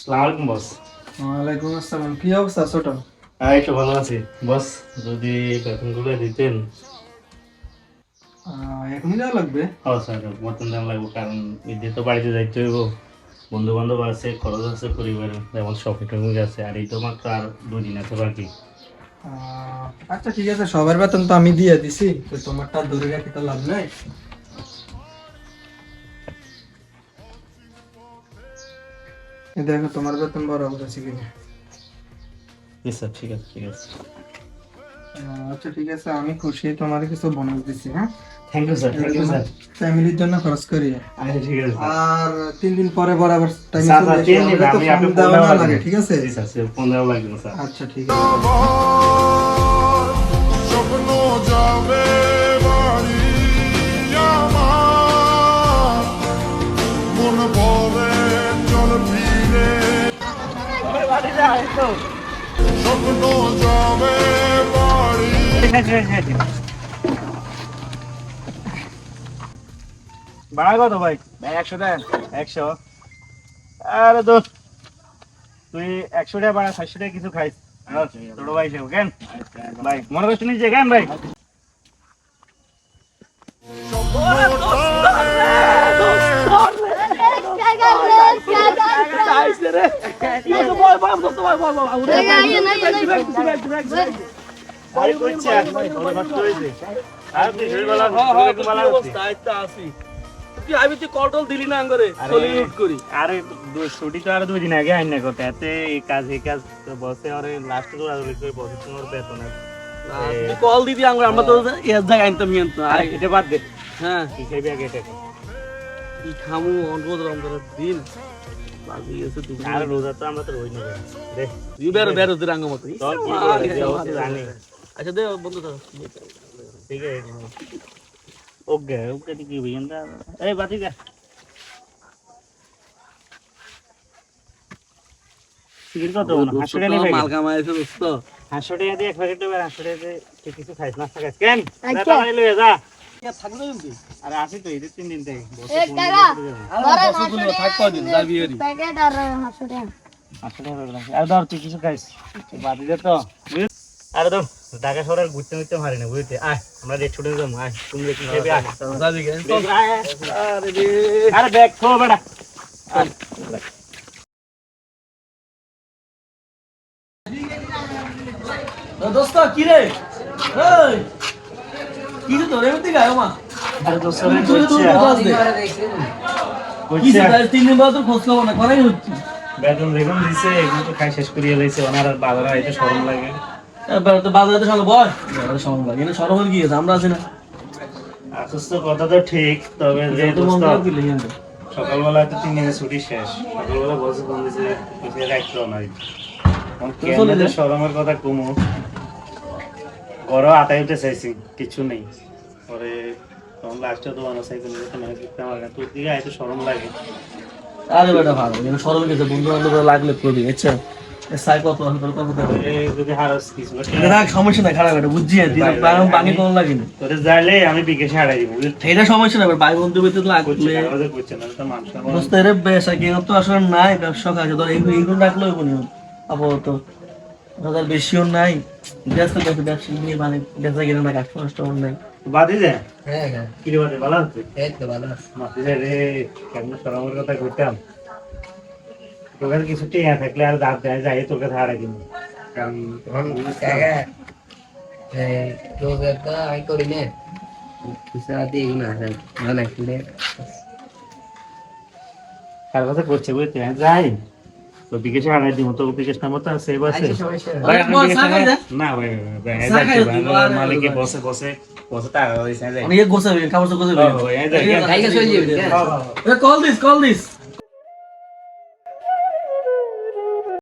আসসালামু আলাইকুম বস। ওয়ালাইকুম আসসালাম। কি অবস্থা ছোট? এই তো ভালো আছি বস। যদি বেতনগুলো দিতেন। এখনই দেওয়া লাগবে? ও স্যার, বেতন দেওয়া লাগবে, কারণ ঈদে তো বাড়িতে যাইতে হইব, বন্ধু বান্ধব আছে, খরচ আছে পরিবারের, যেমন শপিং টপিং আছে, আর এই তো মাত্র আর 2 দিন আছে বাকি। আচ্ছা ঠিক আছে, সবার বেতন তো আমি দিয়ে দিছি, তো তোমারটা ধরে রাখি তো লাভ নাই। এই দেখো তোমার বেতন বরাবর আছে কিনা। জি স্যার, ঠিক আছে ঠিক আছে। আচ্ছা ঠিক আছে, আমি খুশি, তোমার কিছু বোনাস দিছি। হ্যাঁ, thank you sir, thank you sir. ফ্যামিলির জন্য খরচ করি। আচ্ছা ঠিক আছে স্যার। আর 3 দিন পরে বরাবর টাইমে স্যার, চলে স্যার, এসো, 3 দিন আমাকে তো আমি ফোন আপনি ফোন দেওয়া দেওয়া না লাগবে। লাগে, ঠিক আছে? জি স্যার, স্যার, ফোন দেওয়া লাগবে না স্যার। আচ্ছা ঠিক আছে। স্বপ্ন যাবে বাড়ি আমার, মন পড়ে চল ফিরে, স্বপ্ন যাবে বাড়ি। ভাড়া কত ভাই? 100 টাকা। 100? আরে দোষ, তুই 100 টাকা ভাড়া, 60 টাকা কিছু খাইস। ছোট ভাই সে কেন ভাই, মনে করছি নিজে কেন ভাই? আরে ছুটি তো আর 2 দিন আগে আইন না করতে, এতে এই কাজ বসে আর লাস্ট তো আর বসে তোমার বেতন কল দিদি আমরা তো এর জায়গায় আনতাম নিয়ন্ত্রণ। আরে এটা বাদ দে, হ্যাঁ, হিসেবে আগে এটা কি খামু অল্প রমজানের দিন বাজি গেছে তুমি। আর রোজা তো আমরা তো রই না রে। তুই বেরো বেরো তুই রাঙ্গ মতো। চল কি করে যে হচ্ছে জানি। আচ্ছা দে বন্ধু তো ঠিক আছে, ওকে ওকে কি বিয়েন্টা এই বাতি যা সিগারেট কত না 500 টাকা নিবে। মাল কামাইছে দোস্ত। 500 টাকা দিয়ে এক প্যাকেট দেবে, 500 টাকা দিয়ে তুই কিছু খাইস না, খাইস কেন যা তাড়াতাড়ি লয়ে যা। থাকবে কিন্তু আরে আসি তো এই 3 দিন থেকে এক টাকা আরে বসগুলো থাক কদিন যাবি এরি। প্যাকেট আর 500 টাকা। 500 টাকা লাগবে। আর ধর তুই কিছু খাইস, বাতি দে তো বুঝ। আরে ধর ঢাকা শহরে ঘুরতে ঘুরতে পারি না বুঝতে। আয় আমরা রেট ছুটে যাবো, আয় তুমি দেখি খাবি। আয় যাবি কেন? আরে রে, আরে ব্যাগ থো বেটা। দোস্ত কি রে? এই কি তো রে মতি গায় মা? আরে দোস্ত রে তুই তো কইছে বাস দে। কি কইছে সে 3 দিন বাদ খোঁজ খবর না করাই হচ্ছে। বেতন বেতন দিছে, এগুলো তো খাই শেষ করিয়ে লাইছে, ওনার আর বাজারে আইতে শরম লাগে। এবার তো বাজারে তো সঙ্গে বয় বাজারে সঙ্গে লাগে না, সরমের কি আছে আমরা আছি না। অসুস্থ কথা তো ঠিক, তবে যে তো মন দোস্ত খারাপ দিলে কিন্তু সকালবেলা তো 3 দিনের ছুটি শেষ, সকালবেলা বসে ফোন দিছে কিছু রাখতো নাই। কেন শরমের কথা কমু, ঘরও আতাই উঠে চাইছি কিছু নেই, পরে তখন লাস্টে তো অনেক সাইকেল মানে আমার তোর দিকে আইতে শরম লাগে। আরে বেটা ভালো কিন্তু সরল গেছে বন্ধু বান্ধব লাগলে করবি আচ্ছা সাই কত অন্তর কত দেবে যদি হারাস কিছু রাখ সমস্যা নাই খারাপ এটা বুঝছি দিন বাকি কোন লাগে না তোরে যাইলে আমি বিকেশে হারাই দিব। এটা সমস্যা না ভাই বন্ধু ভিতরে তো লাগলে করছে না তো মানুষ বুঝতে রে বেশ কি তো আসলে নাই ব্যবসা কাজ ধর এইগুলো রাখলেও বনি আপাতত হাজার বেশিও নাই ব্যস্ত ব্যবসা নিয়ে মানে ব্যবসা কিনে না কাজ নষ্ট নাই বাদি যায়। হ্যাঁ হ্যাঁ কি রে বাদি ভালো আছে? এই তো ভালো আছে মাতি যায় রে, কেমন শরমের কথা কইতাম। তোর কাছে কিছু টিয়া থাকলে আর দাঁত দেয় যাই তোর কাছে হারাই দিব, কারণ আমি করি না মানে কার কথা করছে বুঝতে যাই তো বিকেশে হারাই দিব। তো বিকেশটা মতো সেভ আছে ভাই, আমি না ভাই ভাই মালিকে বসে বসে বসে টাকা দিছে যাই অনেক গোছাবে কাপড় গোছাবে ও ভাই যাই চলে যাবে কল দিস